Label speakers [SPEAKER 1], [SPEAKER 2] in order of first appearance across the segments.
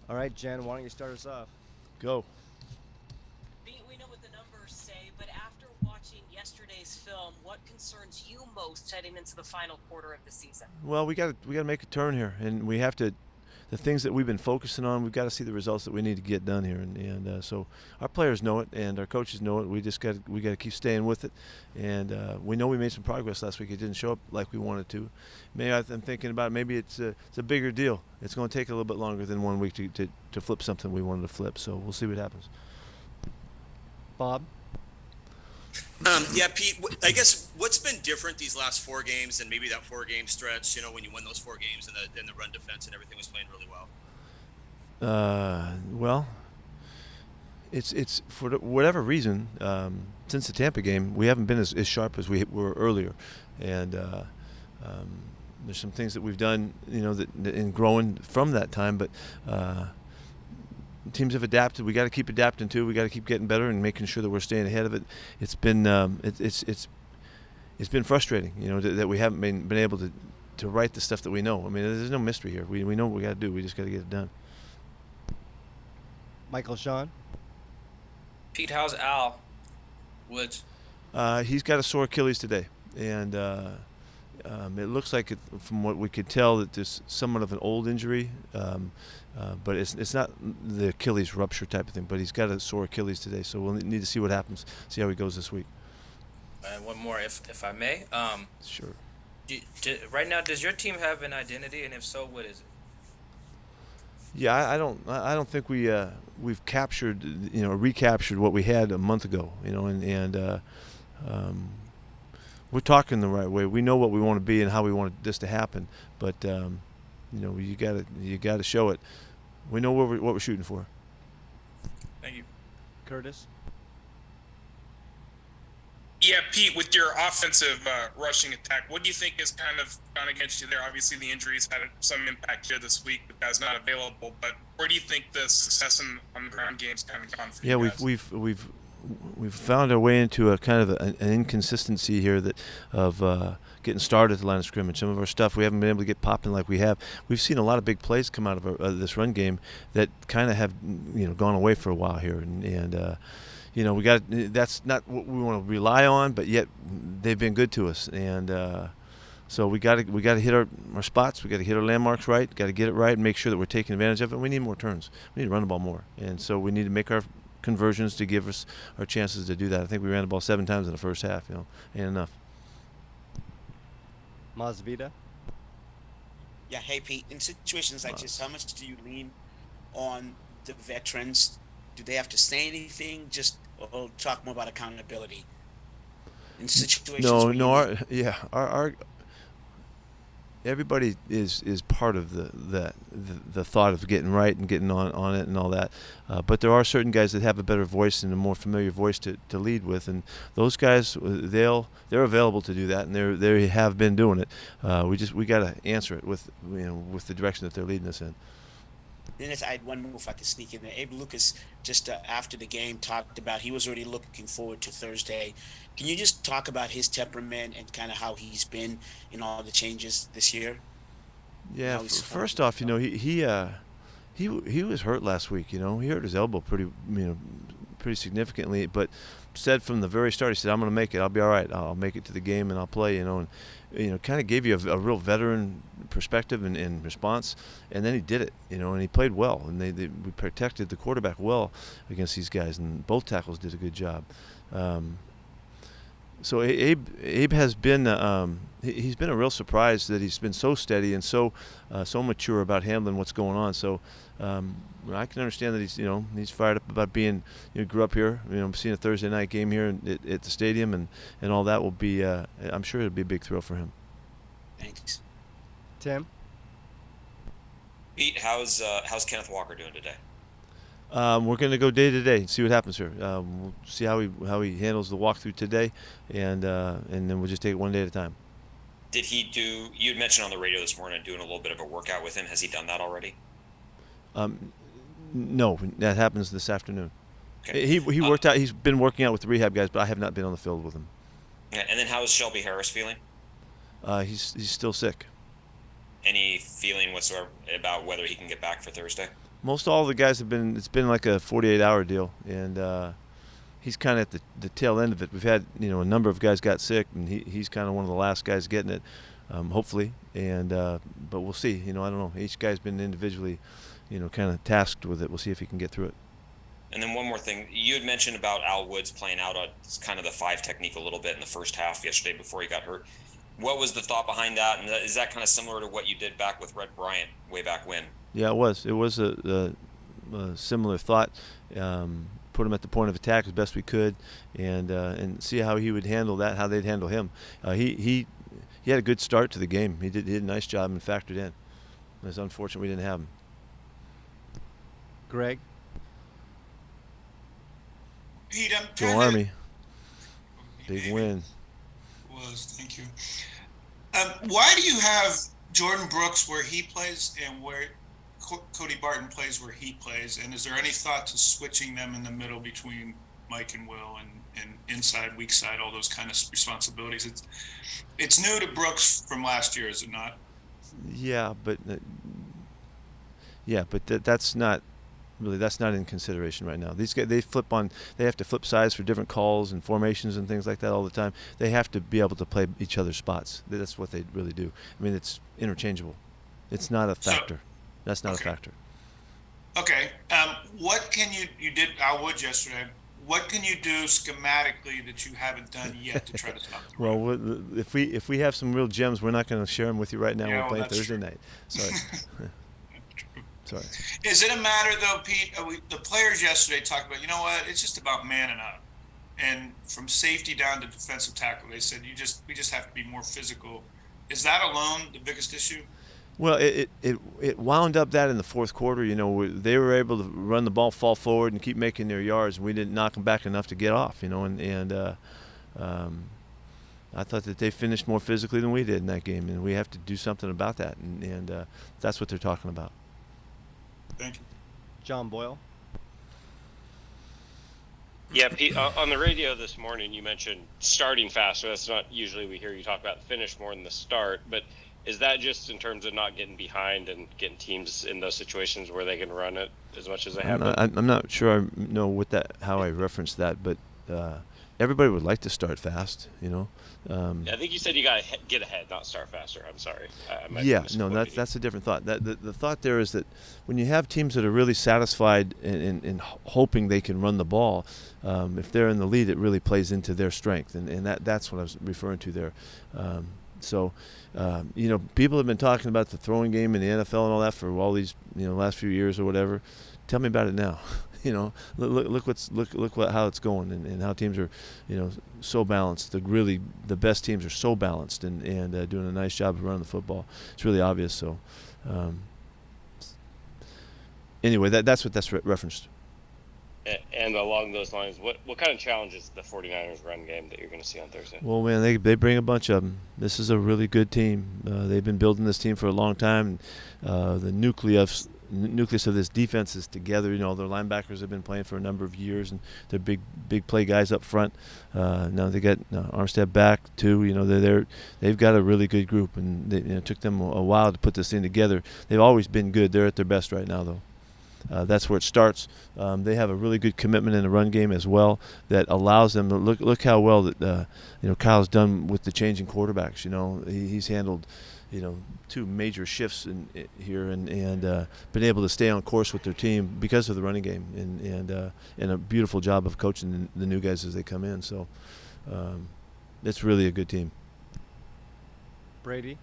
[SPEAKER 1] All right, Jen, why don't you start us off?
[SPEAKER 2] Go.
[SPEAKER 3] We know what the numbers say, but after watching yesterday's film, what concerns you most heading into the final quarter of the season?
[SPEAKER 2] Well, we got to make a turn here, and we have to. The things that we've been focusing on, we've got to see the results that we need to get done here, and so our players know it, and our coaches know it. We got to keep staying with it, and we know we made some progress last week. It didn't show up like we wanted to. Maybe I'm thinking about maybe it's a bigger deal. It's going to take a little bit longer than 1 week to flip something we wanted to flip. So we'll see what happens.
[SPEAKER 1] Bob?
[SPEAKER 4] Yeah, Pete, I guess what's been different these last 4 games and maybe that 4 game stretch, when you won those 4 games and the run defense and everything was playing really well?
[SPEAKER 2] Well, it's for whatever reason, since the Tampa game, we haven't been as sharp as we were earlier, and there's some things that we've done, that in growing from that time, but teams have adapted. We got to keep adapting too. We got to keep getting better and making sure that we're staying ahead of it. It's been it's been frustrating, that we haven't been able to write the stuff that we know. I mean, there's no mystery here. We know what we got to do. We just got to get it done.
[SPEAKER 1] Michael Sean?
[SPEAKER 5] Pete, how's Al Woods?
[SPEAKER 2] He's got a sore Achilles today, and it looks like, from what we could tell, that there's somewhat of an old injury, but it's not the Achilles rupture type of thing. But he's got a sore Achilles today, so we'll need to see what happens, see how he goes this week.
[SPEAKER 5] And one more, if I may.
[SPEAKER 2] Sure.
[SPEAKER 5] Right now, does your team have an identity, and if so, what is it?
[SPEAKER 2] Yeah, I don't think we've captured, recaptured what we had a month ago, and we're talking the right way. We know what we want to be and how we want this to happen, but you got to show it. We know what we're shooting for.
[SPEAKER 5] Thank you.
[SPEAKER 1] Curtis?
[SPEAKER 6] Yeah, Pete, with your offensive rushing attack, what do you think has kind of gone against you there? Obviously, the injuries had some impact here this week. The guy's not available, but where do you think the success on the ground game's kind of gone for you guys?
[SPEAKER 2] We've found our way into a kind of an inconsistency here of getting started at the line of scrimmage. Some of our stuff we haven't been able to get popping like we have. We've seen a lot of big plays come out of this run game that kind of have gone away for a while here, and we got, that's not what we want to rely on, but yet they've been good to us, and so we got to hit our spots. We got to hit our landmarks right. Got to get it right and make sure that we're taking advantage of it. We need more turns. We need to run the ball more, and so we need to make our conversions to give us our chances to do that. I think we ran the ball 7 times in the first half. Ain't enough.
[SPEAKER 1] Masvida?
[SPEAKER 7] Yeah, hey Pete, in situations like this, how much do you lean on the veterans? Do they have to say anything? Just or talk more about accountability in situations.
[SPEAKER 2] Our everybody is part of the thought of getting right and getting on it and all that, but there are certain guys that have a better voice and a more familiar voice to lead with, and those guys, they're available to do that, and they have been doing it. We got to answer it with the direction that they're leading us in.
[SPEAKER 7] Then I had one more if I could sneak in there. Abe Lucas, just after the game, talked about he was already looking forward to Thursday. Can you just talk about his temperament and kind of how he's been in all the changes this year?
[SPEAKER 2] Yeah. First off, he was hurt last week. He hurt his elbow pretty significantly, but said from the very start, he said, "I'm going to make it. I'll be all right. I'll make it to the game and I'll play." And kind of gave you a real veteran perspective and response, and then he did it. And he played well, and we protected the quarterback well against these guys, and both tackles did a good job. So Abe has been he's been a real surprise that he's been so steady and so mature about handling what's going on. So I can understand that he's fired up about being grew up here, seeing a Thursday night game here at the stadium and all that will be I'm sure it'll be a big thrill for him.
[SPEAKER 7] Thanks.
[SPEAKER 1] Tim?
[SPEAKER 8] Pete, how's Kenneth Walker doing today?
[SPEAKER 2] We're going to go day to day and see what happens here. We'll see how he handles the walkthrough today, and then we'll just take it one day at a time.
[SPEAKER 8] Did he do? You had mentioned on the radio this morning doing a little bit of a workout with him. Has he done that already?
[SPEAKER 2] No, that happens this afternoon.
[SPEAKER 8] Okay.
[SPEAKER 2] He worked out. He's been working out with the rehab guys, but I have not been on the field with him.
[SPEAKER 8] Yeah, and then how is Shelby Harris feeling?
[SPEAKER 2] He's still sick.
[SPEAKER 8] Any feeling whatsoever about whether he can get back for Thursday?
[SPEAKER 2] Most all the guys have been. It's been like a 48-hour deal, and he's kind of at the tail end of it. We've had a number of guys got sick, and he's kind of one of the last guys getting it, hopefully. And but we'll see. I don't know. Each guy's been individually, kind of tasked with it. We'll see if he can get through it.
[SPEAKER 8] And then one more thing, you had mentioned about Al Woods playing out on kind of the 5 technique a little bit in the first half yesterday before he got hurt. What was the thought behind that? And is that kind of similar to what you did back with Red Bryant way back when?
[SPEAKER 2] Yeah, it was. It was a similar thought. Put him at the point of attack as best we could, and see how he would handle that, how they'd handle him. He had a good start to the game. He did a nice job and factored in. It's unfortunate we didn't have him.
[SPEAKER 1] Greg.
[SPEAKER 9] Pete, I'm
[SPEAKER 2] Go
[SPEAKER 9] trying
[SPEAKER 2] Army. Big win.
[SPEAKER 9] Thank you. Why do you have Jordan Brooks where he plays and where Cody Barton plays where he plays? And is there any thought to switching them in the middle between Mike and Will and inside, weak side, all those kind of responsibilities? It's new to Brooks from last year, is it not?
[SPEAKER 2] Yeah, but that's not in consideration right now. These guys, they have to flip sides for different calls and formations and things like that all the time. They have to be able to play each other's spots. That's what they really do. I mean, it's interchangeable. It's not a factor. That's not a factor.
[SPEAKER 9] Okay. What can you did Al Woods yesterday? What can you do schematically that you haven't done yet to try to stop the run?
[SPEAKER 2] Well, if we have some real gems, we're not going to share them with you right now.
[SPEAKER 9] Yeah,
[SPEAKER 2] We're playing
[SPEAKER 9] that's
[SPEAKER 2] Thursday
[SPEAKER 9] true.
[SPEAKER 2] night. Sorry. Sorry.
[SPEAKER 9] Is it a matter though, Pete? The players yesterday talked about, it's just about manning up, and from safety down to defensive tackle, they said we just have to be more physical. Is that alone the biggest issue?
[SPEAKER 2] Well, it wound up that in the fourth quarter. They were able to run the ball, fall forward, and keep making their yards, and we didn't knock them back enough to get off. I thought that they finished more physically than we did in that game, and we have to do something about that, and that's what they're talking about.
[SPEAKER 9] Thank you.
[SPEAKER 1] John Boyle.
[SPEAKER 10] Yeah, Pete, on the radio this morning, you mentioned starting faster. That's not usually we hear you talk about the finish more than the start, but is that just in terms of not getting behind and getting teams in those situations where they can run it as much as they have?
[SPEAKER 2] I'm not sure I know how I referenced that, but everybody would like to start fast,
[SPEAKER 10] Yeah, I think you said you got to get ahead, not start faster. I'm sorry.
[SPEAKER 2] That's a different thought. The thought there is that when you have teams that are really satisfied and hoping they can run the ball, if they're in the lead, it really plays into their strength, and that's what I was referring to there. People have been talking about the throwing game in the NFL and all that for all these last few years or whatever. Tell me about it now. Look how it's going and how teams are, so balanced. The best teams are so balanced and doing a nice job of running the football. It's really obvious. So, anyway, that's what that's referenced.
[SPEAKER 10] And along those lines, what kind of challenge is the 49ers run game that you're going to see on Thursday?
[SPEAKER 2] Well, man, they bring a bunch of them. This is a really good team. They've been building this team for a long time. The nucleus of this defense is together. Their linebackers have been playing for a number of years, and they're big play guys up front. Now they got Armstead back too. They've got a really good group, and it took them a while to put this thing together. They've always been good. They're at their best right now, though. That's where it starts. They have a really good commitment in the run game as well that allows them to look how well that Kyle's done with the changing quarterbacks. He's handled two major shifts here and been able to stay on course with their team because of the running game and a beautiful job of coaching the new guys as they come in. So it's really a good team.
[SPEAKER 1] Brady.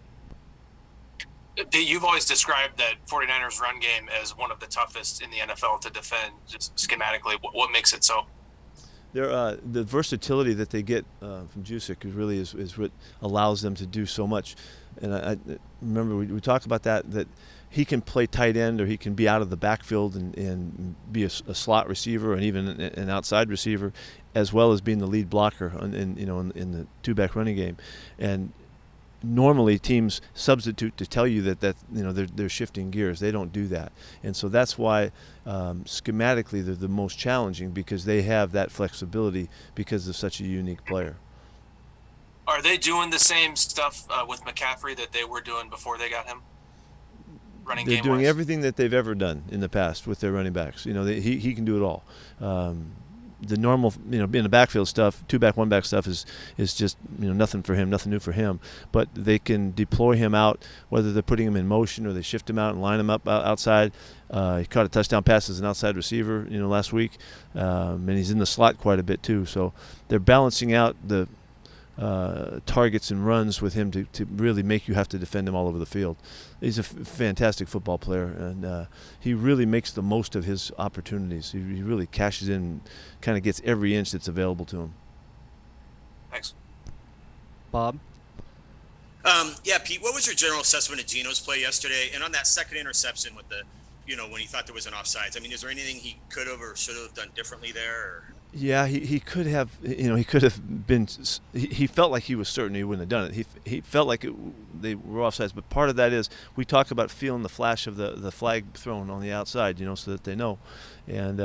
[SPEAKER 11] You've always described that 49ers run game as one of the toughest in the NFL to defend, just schematically. What makes it so?
[SPEAKER 2] The versatility that they get from Jusic is what allows them to do so much. And I remember we talked about that he can play tight end or he can be out of the backfield and be a slot receiver and even an outside receiver, as well as being the lead blocker in the two-back running game. And normally teams substitute to tell you that they're shifting gears. They don't do that, and so that's why schematically they're the most challenging, because they have that flexibility because of such a unique player.
[SPEAKER 11] Are they doing the same stuff with McCaffrey that they were doing before they got him? running
[SPEAKER 2] They're
[SPEAKER 11] game.
[SPEAKER 2] doing
[SPEAKER 11] wise?
[SPEAKER 2] everything that they've ever done in the past with their running backs. He can do it all. The normal, being the backfield stuff, 2-back, 1-back stuff is just, nothing for him, nothing new for him. But they can deploy him out, whether they're putting him in motion or they shift him out and line him up outside. He caught a touchdown pass as an outside receiver, last week, and he's in the slot quite a bit too. So they're balancing out the targets and runs with him to really make you have to defend him all over the field. He's a fantastic football player, and he really makes the most of his opportunities. He really cashes in and kind of gets every inch that's available to him.
[SPEAKER 11] Thanks.
[SPEAKER 1] Bob?
[SPEAKER 4] Yeah, Pete, what was your general assessment of Geno's play yesterday? And on that second interception with the, when he thought there was an offsides, I mean, is there anything he could have or should have done differently there? Or?
[SPEAKER 2] Yeah, he could have, he could have been, he felt like he was certain he wouldn't have done it. He felt like they were offsides, but part of that is we talk about feeling the flash of the flag thrown on the outside, so that they know, and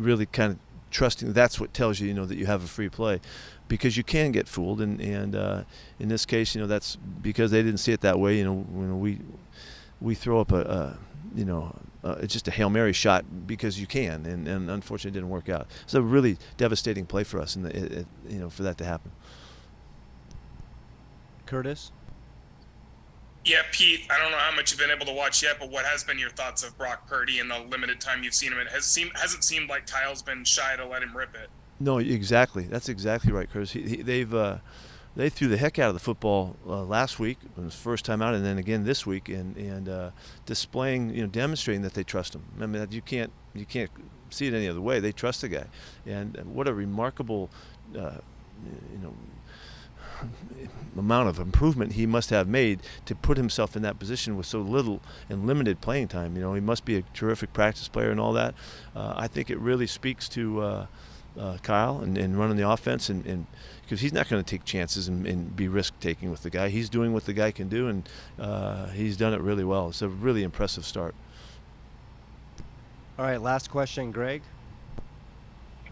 [SPEAKER 2] really kind of trusting. That's what tells you, that you have a free play, because you can get fooled, and in this case, that's because they didn't see it that way. We throw up it's just a Hail Mary shot because you can, and unfortunately it didn't work out. It's a really devastating play for us, and for that to happen.
[SPEAKER 1] Curtis?
[SPEAKER 6] Yeah, Pete, I don't know how much you've been able to watch yet, but what has been your thoughts of Brock Purdy in the limited time you've seen him? It hasn't seemed like Kyle's been shy to let him rip it.
[SPEAKER 2] No, exactly. That's exactly right, Curtis. They threw the heck out of the football last week. It was first time out, and then again this week, and displaying, demonstrating that they trust him. I mean, you can't see it any other way. They trust the guy, and what a remarkable, amount of improvement he must have made to put himself in that position with so little and limited playing time. He must be a terrific practice player and all that. I think it really speaks to Kyle and running the offense, and because he's not going to take chances and be risk-taking with the guy. He's doing what the guy can do, and he's done it really well. It's a really impressive start.
[SPEAKER 1] All right, last question, Greg.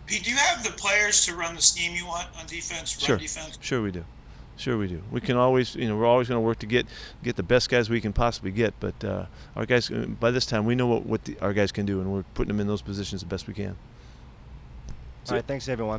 [SPEAKER 9] Pete, do you have the players to run the scheme you want on defense, run defense?
[SPEAKER 2] Sure we do. Sure we do. We can always, we're always going to work to get the best guys we can possibly get, but our guys, by this time, we know what our guys can do, and we're putting them in those positions the best we can.
[SPEAKER 1] All right, thanks, everyone.